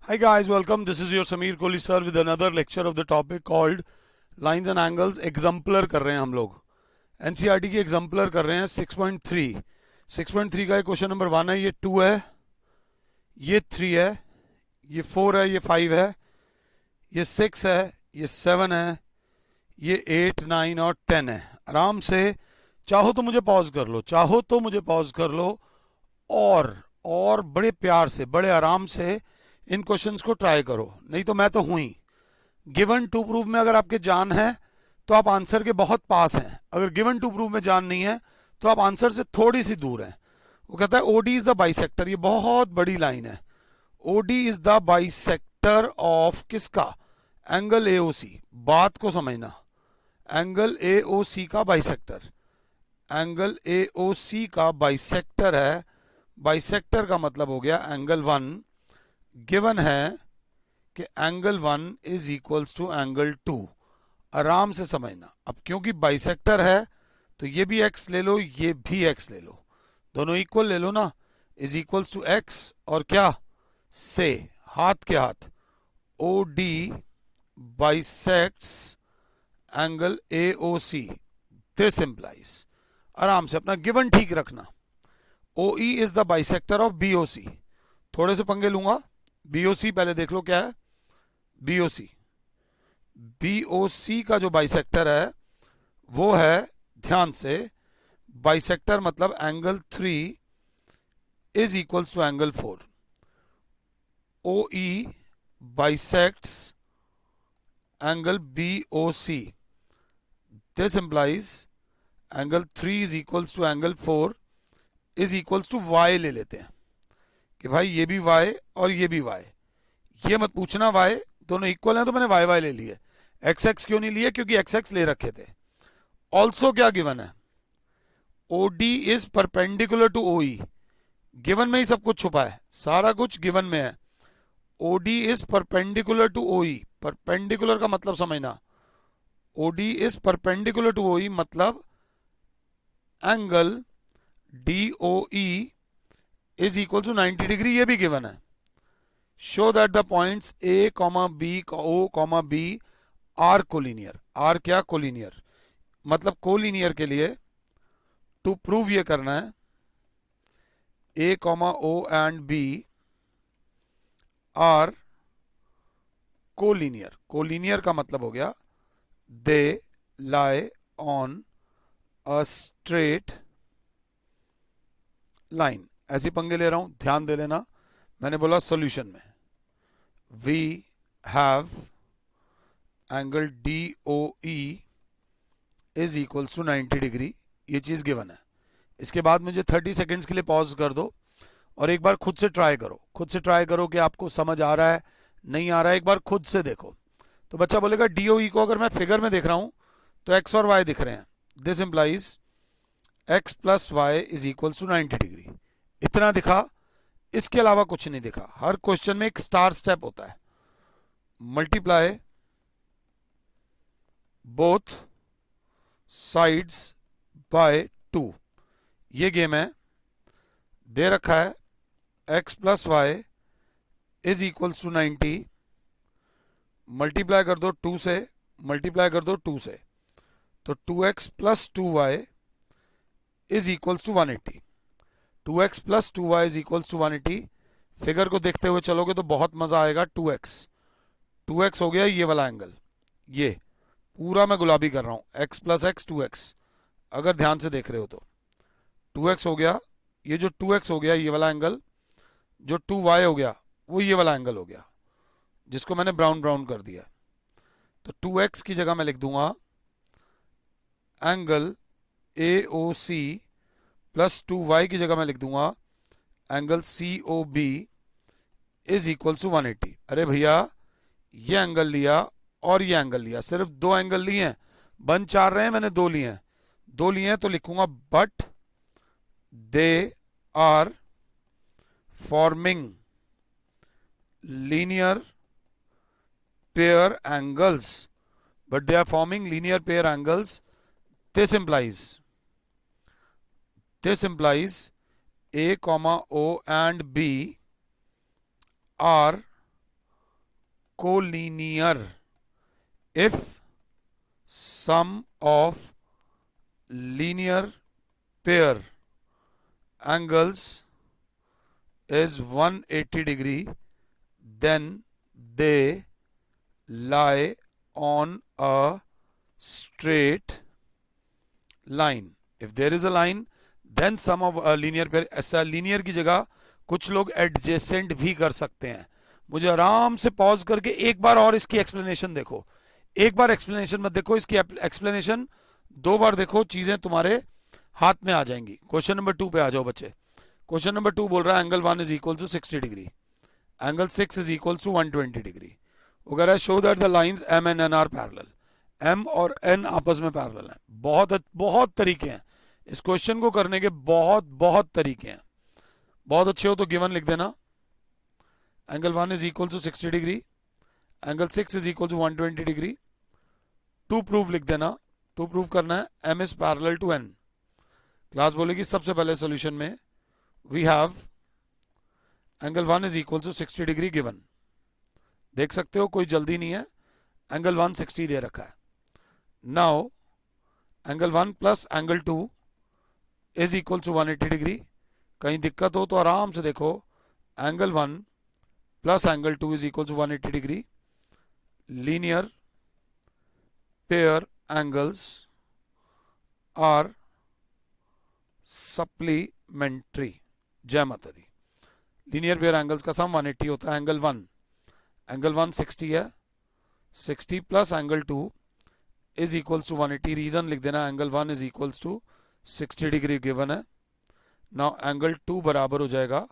Hi guys, welcome. This is your Sameer Kohli sir with another lecture of the topic called Lines and Angles. Exemplar कर रहे हैं हम लोग. NCERT की exemplar कर रहे हैं 6.3. 6.3 का क्वेश्चन नंबर 1 है, ये 2 है, ये 3 है, ये 4 है, ये 5 है, ये 6 है, ये 7 है, ये 8, 9 और 10 है. आराम से चाहो तो मुझे पॉज कर लो, चाहो तो मुझे पॉज कर लो और बड़े प्यार से, बड़े आराम से इन क्वेश्चंस को ट्राई करो. नहीं तो मैं तो हूं ही. गिवन टू प्रूव में अगर आपके जान है तो आप आंसर के बहुत पास हैं. अगर गिवन टू प्रूव में जान नहीं है तो आप आंसर से थोड़ी सी दूर हैं. वो कहता है ओडी इज द बाइसेक्टर. ये बहुत बड़ी लाइन है. OD is the bisector of किसका? Angle AOC. बात को समझना. एंगल एओसी का बाइसेक्टर. एंगल एओसी का बाइसेक्टर है. बाइसेक्टर का मतलब हो गया एंगल 1. गिवन है कि angle 1 is equals to angle 2. आराम से समझना. अब क्योंकि बाइसेक्टर है तो ये भी x ले लो, ये भी x ले लो, दोनों इक्वल ले लो ना. इज इक्वल्स टू x और क्या से हाथ के हाथ O D bisects angle A O C. This implies. आराम से अपना गिवन ठीक रखना. O E is the bisector of B O C. थोड़े से पंगे लूंगा. बीओसी पहले देख लो क्या है. बीओसी. बीओसी का जो बाइसेक्टर है वो है, ध्यान से, बाइसेक्टर मतलब angle 3 is equals to angle 4. O E bisects angle BOC. This implies angle 3 is equals to angle 4 is equals to y. ले लेते हैं कि भाई ये भी y और ये भी y. ये मत पूछना y दोनों इक्वल हैं तो मैंने y ले लिए. x x क्यों नहीं लिए? क्योंकि x x ले रखे थे. ऑल्सो क्या गिवन है? OD is perpendicular to OE. Given में ही सब कुछ छुपा है. सारा कुछ गिवन में है. OD is perpendicular to OE. Perpendicular का मतलब समझना. OD is perpendicular to OE मतलब angle DOE is equal to 90 degree. ये भी गिवन है. Show that the points A comma B O comma B are collinear. Are क्या? Collinear. मतलब collinear के लिए टू प्रूव ये करना है A comma O and B are collinear. Collinear का मतलब हो गया they lie on a straight line. ऐसी पंगे ले रहा हूं, ध्यान दे लेना. मैंने बोला सॉल्यूशन में we have angle D O E is equals to 90 degree. ये चीज गिवन है. इसके बाद मुझे 30 सेकेंड्स के लिए पॉज कर दो और एक बार खुद से ट्राई करो. खुद से ट्राई करो कि आपको समझ आ रहा है नहीं आ रहा है. एक बार खुद से देखो. तो बच्चा बोलेगा डीओई को अगर मैं फिगर में देख रहा हूं तो एक्स और वाई दिख रहे हैं. This implies x plus y is equals to 90 degree. इतना दिखा, इसके अलावा कुछ नहीं दिखा. हर क्वेश्चन में एक स्टार स्टेप होता है. Multiply both sides by 2. ये गेम है. दे रखा है x plus y is equals to 90. Multiply कर दो 2 से, मल्टीप्लाई कर दो 2 से, तो 2x plus 2y is equals to 180. 2x plus 2y is equals to 180. Figure को देखते हुए चलोगे तो बहुत मजा आएगा. 2x हो गया ये वाला एंगल. ये पूरा मैं गुलाबी कर रहा हूं. x plus x 2x. अगर ध्यान से देख रहे हो तो 2x हो गया. ये जो 2x हो गया ये वाला एंगल. जो 2y हो गया वो ये वाला एंगल हो गया जिसको मैंने ब्राउन ब्राउन कर दिया. तो 2x की जगह मैं लिख दूंगा एंगल AOC प्लस 2y की जगह मैं लिख दूंगा angle COB is equal to 180. अरे भैया ये एंगल लिया और ये एंगल लिया, सिर्फ दो एंगल लिए हैं. बन 4 रहे हैं, मैंने 2 लिए हैं. 2 लिए हैं तो लिखूंगा but they are forming linear pair angles. But they are forming linear pair angles. This implies A comma O and B are collinear if sum of linear pair angles is 180 degree, then they lie on a straight line. If there is a line, then sum of a linear pair. ऐसा linear की जगह कुछ लोग adjacent भी कर सकते हैं. मुझे आराम से पॉज करके एक बार और इसकी एक्सप्लेनेशन देखो. एक बार एक्सप्लेनेशन मत देखो, इसकी एक्सप्लेनेशन 2 बार देखो, चीजें तुम्हारे हाथ में आ जाएंगी. क्वेश्चन नंबर 2 पे आ जाओ बच्चे. क्वेश्चन नंबर 2 बोल रहा है angle 1 is equal to 60 degree, angle 6 is equal to 120 degree. वो कह रहा है show that the lines M and N are parallel. M और एन आपस में पैरेलल हैं. बहुत तरीके हैं इस क्वेश्चन को करने के, बहुत तरीके हैं. बहुत अच्छे हो तो गिवन लिख देना. Angle 1 is equal to 60 degree, angle 6 is equal to 120 degree. To proof लिख देना. टू प्रूफ करना है M is parallel to N. Class बोलेगी सबसे पहले सोल्यूशन में we have angle 1 is equal to 60 degree given. देख सकते हो कोई जल्दी नहीं है. एंगल 1 60 दे रखा है. Now angle 1 plus angle 2 is equal to 180 degree. कहीं दिक्कत हो तो आराम से देखो. Angle 1 plus angle 2 is equal to 180 degree. Linear pair angles are supplementary. जय माता दी. लीनियर पेयर एंगल्स का सम 180 होता है. एंगल 1 60 है. 60 plus angle 2 is equals to 180. Reason लिख देना. Angle 1 is equals to 60 degree given है. नाउ एंगल 2 बराबर हो जाएगा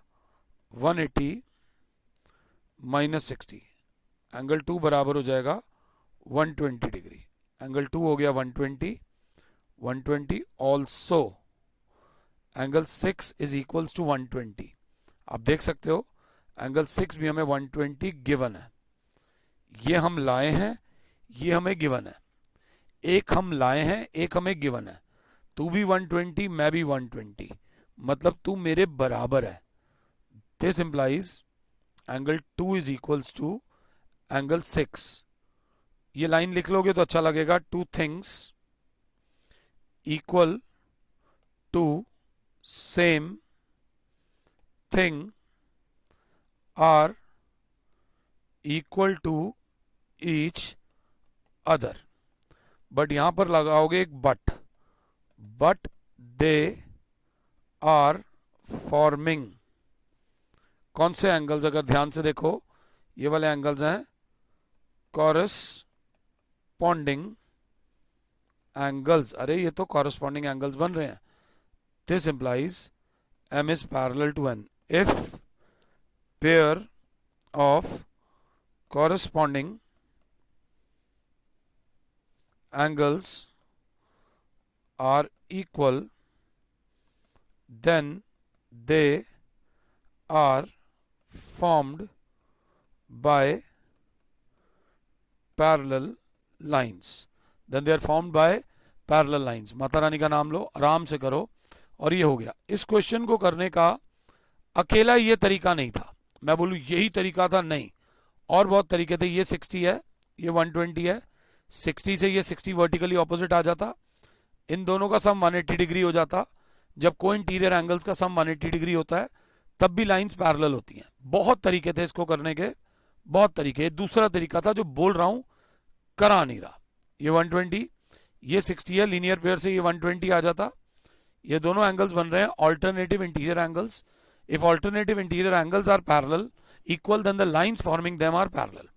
180 माइनस 60. एंगल 2 बराबर हो जाएगा 120 डिग्री. एंगल 2 हो गया 120 also angle 6 is equals to 120. आप देख सकते हो एंगल 6 भी हमें 120 गिवन है. ये हम लाए हैं, ये हमें गिवन है. एक हम लाए हैं, एक हमें गिवन है. तू भी 120, मैं भी 120, मतलब तू मेरे बराबर है. This implies angle 2 is equals to angle 6. ये लाइन लिख लोगे तो अच्छा लगेगा. Two things equal to same thing are equal to each other. But यहां पर लगाओगे एक बट दे आर फॉर्मिंग. कौन से एंगल्स? अगर ध्यान से देखो ये वाले एंगल्स हैं कॉरस्पॉन्डिंग एंगल्स. अरे ये तो कॉरस्पॉन्डिंग एंगल्स बन रहे हैं. This implies m is parallel to n if pair of corresponding angles are equal, then they are formed by parallel lines. Then they are formed by parallel lines. Mata Rani का नाम लो, आराम से करो. और ये हो गया. इस क्वेश्चन को करने का अकेला ये तरीका नहीं था. मैं बोलूं यही तरीका था, नहीं, और बहुत तरीके थे. ये 60 है, ये 120 है. 60 से ये 60 वर्टिकली ऑपोजिट आ जाता. इन दोनों का सम 180 डिग्री हो जाता. जब को इंटीरियर एंगल्स का सम 180 डिग्री होता है तब भी लाइंस पैरेलल होती हैं. बहुत तरीके थे इसको करने के, बहुत तरीके. दूसरा तरीका था जो बोल रहा हूं, करा नहीं रहा. ये 120, ये 60 है. लीनियर पेयर से ये 120 आ जाता. ये दोनों एंगल्स बन रहे हैं alternative interior angles. If alternative interior angles are parallel equal then the lines forming them are parallel.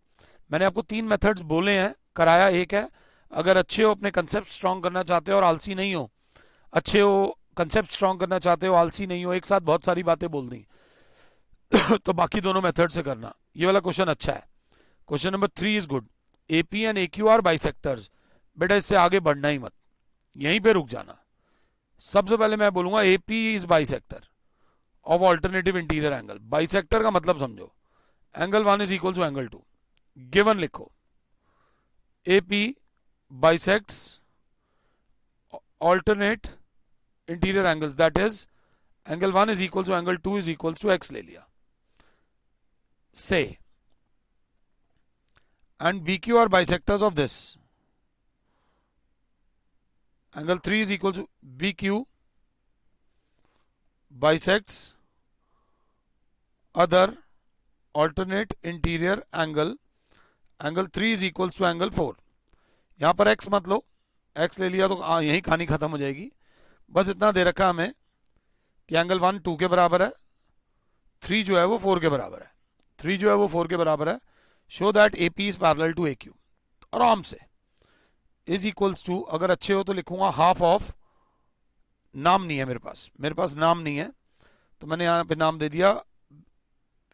मैंने आपको 3 मेथड्स बोले हैं, कराया एक है. अगर अच्छे हो, अपने कंसेप्ट स्ट्रांग करना चाहते हो और आलसी नहीं हो, अच्छे हो, कंसेप्ट स्ट्रांग करना चाहते हो, आलसी नहीं हो, एक साथ बहुत सारी बातें बोल दी तो बाकी दोनों मेथड से करना. ये वाला क्वेश्चन अच्छा है. Question number 3 is good. AP and AQ are bisectors. बेटा इससे आगे बढ़ना ही मत, यहीं पे रुक जाना. सबसे पहले मैं बोलूंगा AP is bisector of alternative interior angle. Bisector का मतलब समझो. Angle 1 is equal to angle 2. Given लिखो. AP bisects alternate interior angles, that is angle 1 is equal to angle 2 is equal to x ले लिया. Say and BQ are bisectors of this. Angle 3 is equal to BQ bisects other alternate interior angle. Angle 3 is equals to angle 4. यहां पर x मत लो, x ले लिया तो यही कहानी खत्म हो जाएगी. बस इतना दे रखा हमें कि एंगल 1 2 के बराबर है, 3 जो है वो 4 के बराबर है. 3 जो है वो 4 के बराबर है. Show that AP is parallel to AQ. आराम से. इज इक्वल्स टू, अगर अच्छे हो तो लिखूंगा हाफ ऑफ, नाम नहीं है मेरे पास नाम नहीं है, तो मैंने यहां पे नाम दे दिया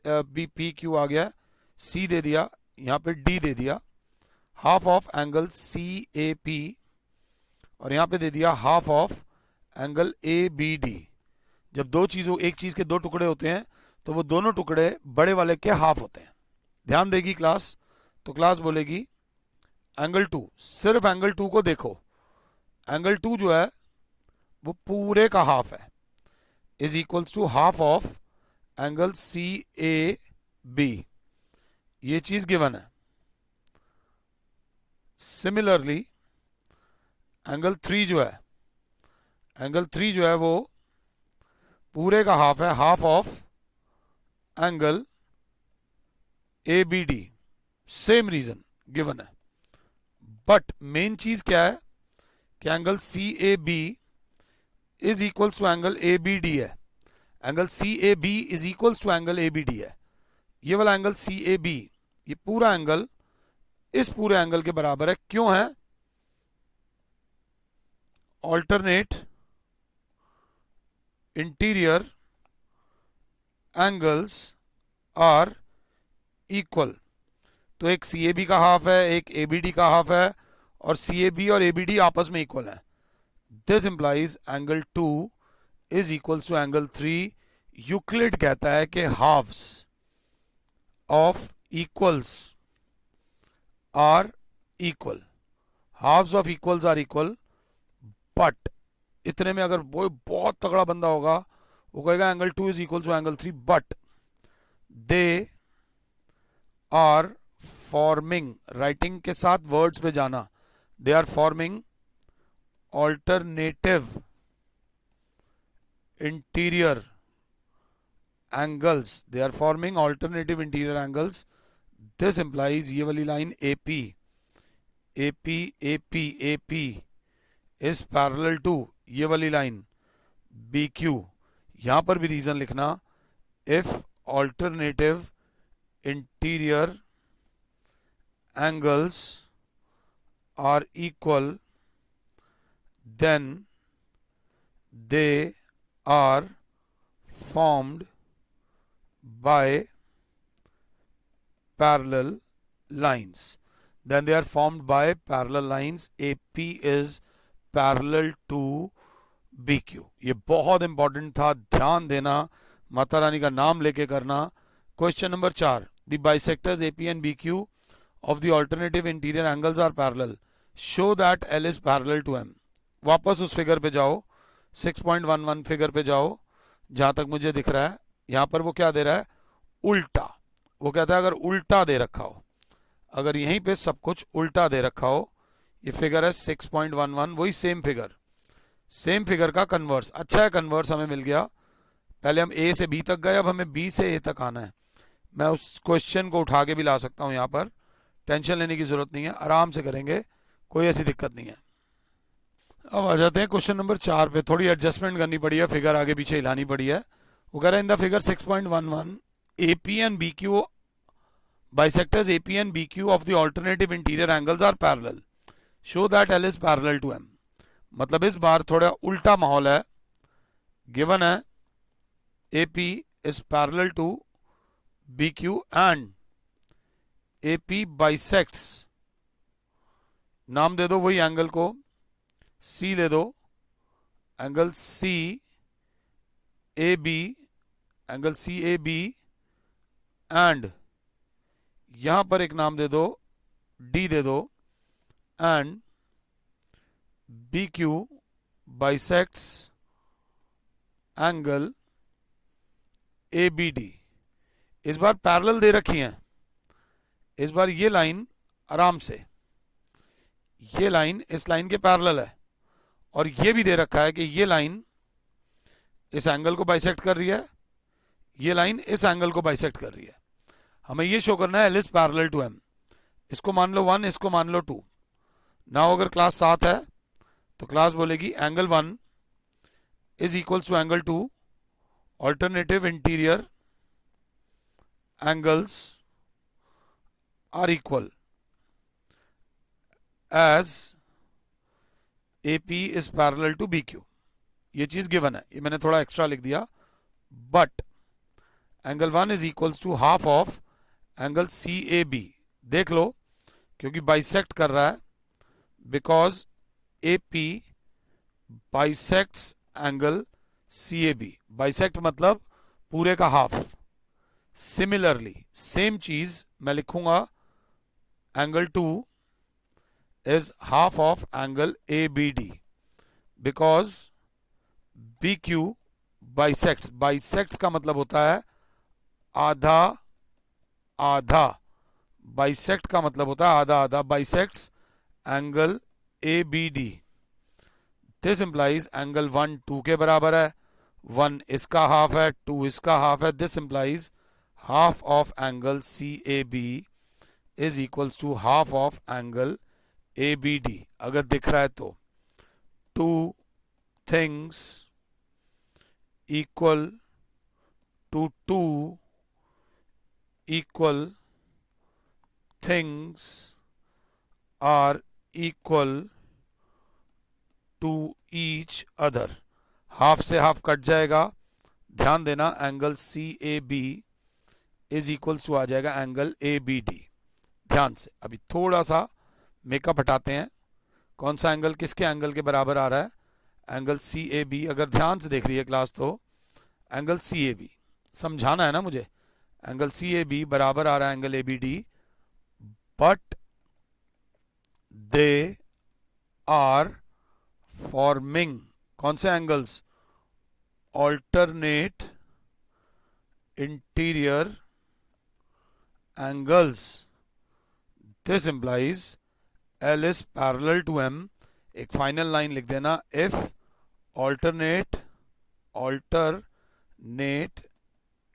BPQ आ गया, C दे दिया, यहां पे D दे दिया, हाफ ऑफ एंगल CAP, और यहां पे दे दिया हाफ ऑफ एंगल ABD. जब दो चीजों, एक चीज के दो टुकड़े होते हैं तो वो दोनों टुकड़े बड़े वाले के हाफ होते हैं. ध्यान देगी क्लास, तो क्लास बोलेगी एंगल 2, सिर्फ एंगल 2 को देखो. एंगल 2 जो है वो पूरे का हाफ है, is equals to half of angle CAB. ये चीज गिवन है. सिमिलरली एंगल 3 जो है, एंगल 3 जो है वो पूरे का हाफ है, half of angle ABD. Same reason given है. बट मेन चीज क्या है कि angle CAB is equals to angle ABD है. Angle CAB is equals to angle ABD है. ये वाला एंगल CAB, ये पूरा एंगल इस पूरे एंगल के बराबर है. क्यों है? Alternate interior angles are equal. तो एक CAB का हाफ है, एक ABD का हाफ है, और CAB और ABD आपस में इक्वल है. This implies angle 2 is equals to angle 3. Euclid कहता है कि halves of equals are equal. Halves of equals are equal. But इतने में अगर वो बहुत तगड़ा बंदा होगा, वो कहेगा angle 2 is equal to angle 3, but they are forming, writing के साथ वर्ड्स पे जाना, they are forming alternative interior angles. They are forming alternative interior angles. This implies, ये वाली line AP is parallel to ये वाली लाइन BQ. यहां पर भी रीजन लिखना, if alternative interior angles are equal, then they are formed by parallel lines. Then they are formed by parallel lines. AP is parallel to BQ. ये बहुत important था, ध्यान देना, माता रानी का नाम लेके करना. Question number 4. The bisectors AP and BQ of the alternative interior angles are parallel. Show that L is parallel to M. वापस उस फिगर पे जाओ, 6.11 फिगर पे जाओ, जहां तक मुझे दिख रहा है. यहां पर वो क्या दे रहा है? उल्टा. वो कहता है अगर उल्टा दे रखा हो, अगर यहीं पे सब कुछ उल्टा दे रखा हो, ये फिगर है 6.11, वही सेम फिगर का कन्वर्स. अच्छा है कन्वर्स हमें मिल गया. पहले हम A से B तक गए, अब हमें B से A तक आना है. मैं उस क्वेश्चन को उठा के भी ला सकता हूं. यहां पर टेंशन लेने की जरूरत नहीं है, आराम से करेंगे, कोई ऐसी दिक्कत नहीं है. अब आ जाते हैं क्वेश्चन नंबर 4 पे. थोड़ी एडजस्टमेंट करनी पड़ी है, फिगर आगे पीछे हिलानी पड़ी है. वो कह रहा है इन the figure 6.11 AP and BQ bisectors AP and BQ of the alternative interior angles are parallel. Show that L is parallel to M. मतलब इस बार थोड़ा उल्टा माहौल है. गिवन है AP is parallel to BQ and AP bisects, नाम दे दो वही एंगल को, C ले दो, angle CAB, angle CAB, and यहां पर एक नाम दे दो, D दे दो, and BQ bisects angle ABD. इस बार पैरेलल दे रखी हैं. इस बार ये लाइन आराम से, ये लाइन इस लाइन के पैरेलल है और ये भी दे रखा है कि ये लाइन इस एंगल को बाइसेक्ट कर रही है, ये लाइन इस एंगल को बाइसेक्ट कर रही है। हमें ये शो करना है L is parallel to M। इसको मान लो 1, इसको मान लो 2। नाउ अगर क्लास 7 है तो क्लास बोलेगी angle 1 is equals to angle 2, alternative interior angles are equal as AP is parallel to BQ। ये चीज गिवन है, ये मैंने थोड़ा एक्स्ट्रा लिख दिया। But angle 1 is equals to half of angle CAB। देख लो, क्योंकि बाइसेक्ट कर रहा है, because AP bisects angle CAB। Bisect मतलब पूरे का हाफ। सिमिलरली सेम चीज मैं लिखूंगा, angle 2 is half of angle ABD because BQ bisects। bisects का मतलब होता है आधा आधा, bisect का मतलब होता है आधा आधा, bisects angle ABD। this implies angle 1 2 के बराबर है, 1 इसका हाफ है, 2 इसका हाफ है। this implies half of angle CAB is equals to half of angle ABD। अगर दिख रहा है तो two things equal to two equal things are equal to each other। Half से हाफ कट जाएगा, ध्यान देना angle CAB is equals to आ जाएगा एंगल ABD। ध्यान से अभी थोड़ा सा मेकअप हटाते हैं, कौन सा एंगल किसके एंगल के बराबर आ रहा है, एंगल CAB। अगर ध्यान से देख रही है क्लास तो एंगल CAB समझाना है ना मुझे, एंगल CAB बराबर आ रहा है angle ABD, but they are forming कौन से angles, alternate interior angles. This implies L is parallel to M। एक फाइनल लाइन लिख देना, if alternate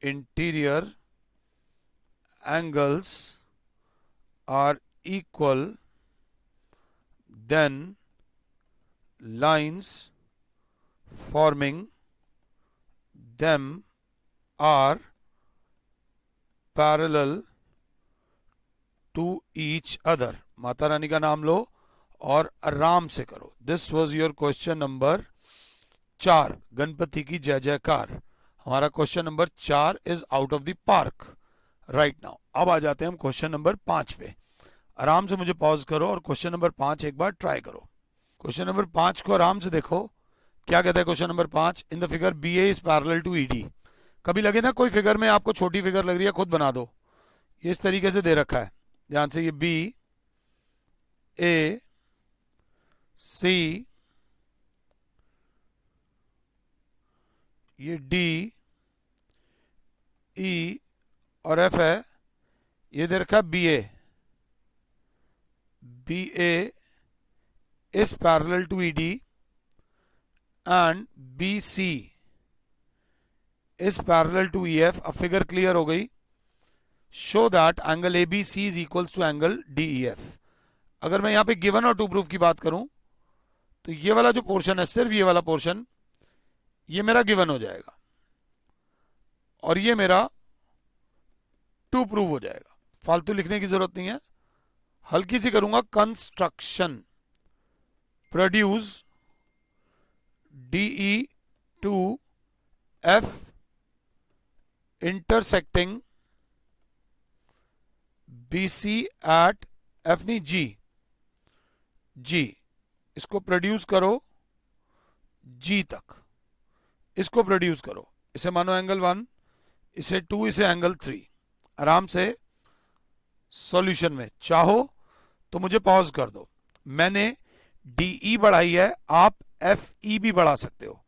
interior angles are equal, then lines forming them are parallel to each other। Mata Rani का नाम लो और आराम से करो। This was your question number 4। Ganpati की जय जयकार। हमारा question number 4 is out of the park right now. अब आ जाते हैं हम क्वेश्चन नंबर 5 पे। आराम से मुझे पॉज करो और क्वेश्चन नंबर 5 एक बार ट्राई करो। क्वेश्चन नंबर 5 को आराम से देखो, क्या कहता है question number 5, in the figure BA is parallel to ED। कभी लगे ना कोई फिगर में आपको छोटी फिगर लग रही है, खुद बना दो। ये इस तरीके से दे रखा है, ध्यान से, ये B A C, ये D E और F है, ये दे रखा है BA। BA is parallel to ED and BC is parallel to EF। अब फिगर क्लियर हो गई। Show that angle ABC is equals to angle DEF। अगर मैं यहां पे गिवन और टू प्रूफ की बात करूं तो ये वाला जो पोर्शन है, सिर्फ ये वाला पोर्शन, ये मेरा गिवन हो जाएगा और ये मेरा टू प्रूव हो जाएगा। फालतू लिखने की जरूरत नहीं है, हल्की सी करूंगा। Construction produce DE to F intersecting BC at F नहीं G। इसको प्रोड्यूस करो G तक, इसको प्रोड्यूस करो, इसे मानो एंगल 1, इसे 2, इसे एंगल 3। आराम से सॉल्यूशन में चाहो तो मुझे पॉज कर दो। मैंने DE बढ़ाई है, आप FE भी बढ़ा सकते हो।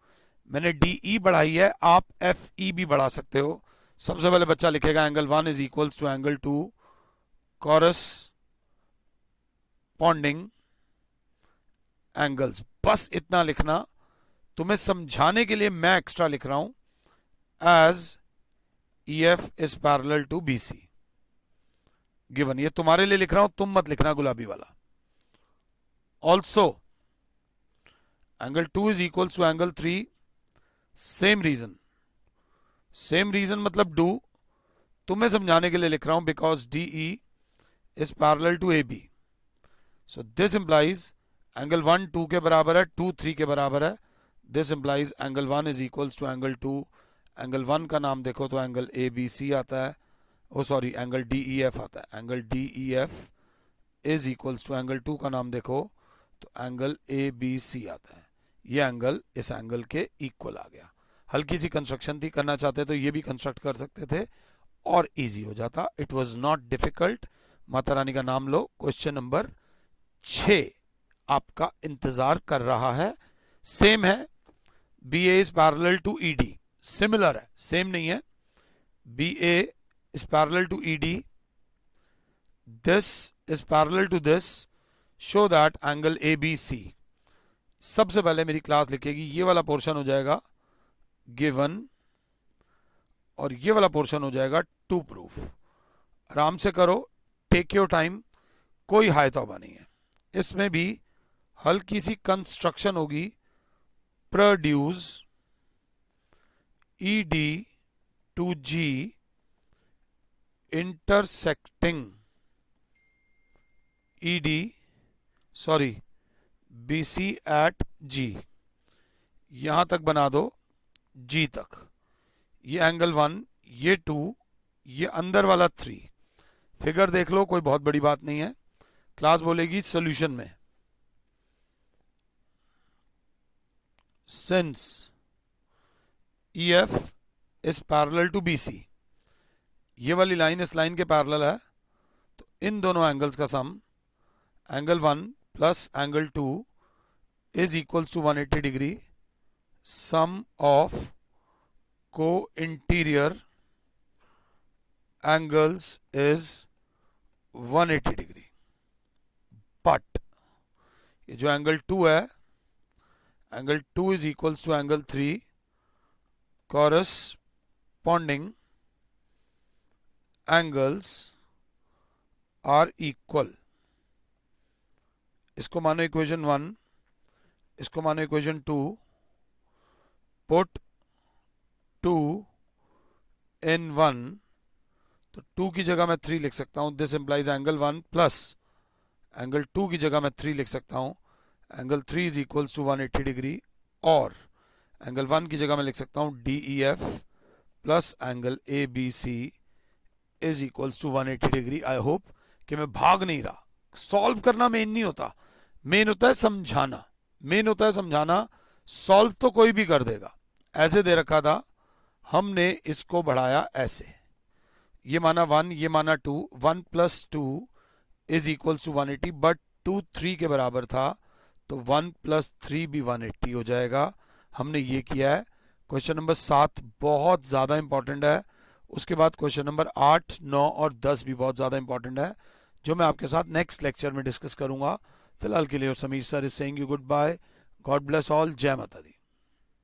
मैंने DE बढ़ाई है, आप FE भी बढ़ा सकते हो। सबसे पहले बच्चा लिखेगा angle 1 is equals to angle 2 cor corresponding angles. बस इतना लिखना, तुम्हें समझाने के लिए मैं एक्स्ट्रा लिख रहा हूं, as EF is parallel to BC given. ये तुम्हारे लिए लिख रहा हूं, तुम मत लिखना गुलाबी वाला। Also angle 2 is equal to angle 3, same reason. Same reason मतलब डू, तुम्हें समझाने के लिए लिख रहा हूं, because DE is parallel to AB। So this implies angle 1 2 के बराबर है, 2 3 के बराबर है। This implies angle 1 is equals to angle 2। Angle 1 का नाम देखो तो एंगल ABC आता है, ओ सॉरी एंगल DEF आता है। Angle DEF is equals to angle 2 का नाम देखो तो एंगल ABC आता है। ये एंगल इस एंगल के इक्वल आ गया। हल्की सी कंस्ट्रक्शन थी, करना चाहते तो ये भी कंस्ट्रक्ट कर सकते थे और इजी हो जाता। It was not difficult. Mata Rani का नाम लो। क्वेश्चन नंबर 6 आपका इंतजार कर रहा है। सेम है, BA is parallel to ED, similar है, सेम नहीं है। BA is parallel to ED, this is parallel to this, show that angle ABC। सबसे पहले मेरी क्लास लिखेगी, ये वाला पोर्शन हो जाएगा गिवन और ये वाला पोर्शन हो जाएगा टू प्रूफ। आराम से करो, टेक योर टाइम, कोई हाय तौबा नहीं है। इसमें भी हल्की सी कंस्ट्रक्शन होगी। Produce ED to G intersecting BC at G, यहां तक बना दो G तक। ये एंगल 1, ये 2, ये अंदर वाला 3। फिगर देख लो, कोई बहुत बड़ी बात नहीं है। क्लास बोलेगी सॉल्यूशन में, since EF is parallel to BC, ये वाली लाइन इस लाइन के पैरेलल है, तो इन दोनों एंगल्स का sum angle 1 plus angle 2 is equals to 180 degree. Sum of co-interior angles is 180 degree. But ये जो एंगल 2 है, angle 2 is equals to angle 3, corresponding angles are equal. इसको मानो इक्वेशन 1, इसको मानो इक्वेशन 2, पुट 2 in 1, तो 2 की जगह मैं 3 लिख सकता हूं। This implies angle 1 plus angle 2 की जगह मैं 3 लिख सकता हूं, angle 3 is equals to 180 degree. और एंगल 1 की जगह मैं लिख सकता हूं DEF plus angle ABC is equals to 180 degree. I hope कि मैं भाग नहीं रहा। सॉल्व करना मेन नहीं होता, मेन होता है समझाना। मेन होता है समझाना, सॉल्व तो कोई भी कर देगा। ऐसे दे रखा था, हमने इसको बढ़ाया ऐसे, ये माना 1, ये माना 2, 1 plus 2 is equals to 180, but 2 3 के बराबर था, तो 1 प्लस 3 भी 180 हो जाएगा। हमने ये किया है। क्वेश्चन नंबर 7 बहुत ज्यादा इंपॉर्टेंट है। उसके बाद क्वेश्चन नंबर 8, 9 और 10 भी बहुत ज्यादा इंपॉर्टेंट है, जो मैं आपके साथ नेक्स्ट लेक्चर में डिस्कस करूंगा। फिलहाल के लिए Sameer sir is saying you goodbye. God bless all. जय माता दी।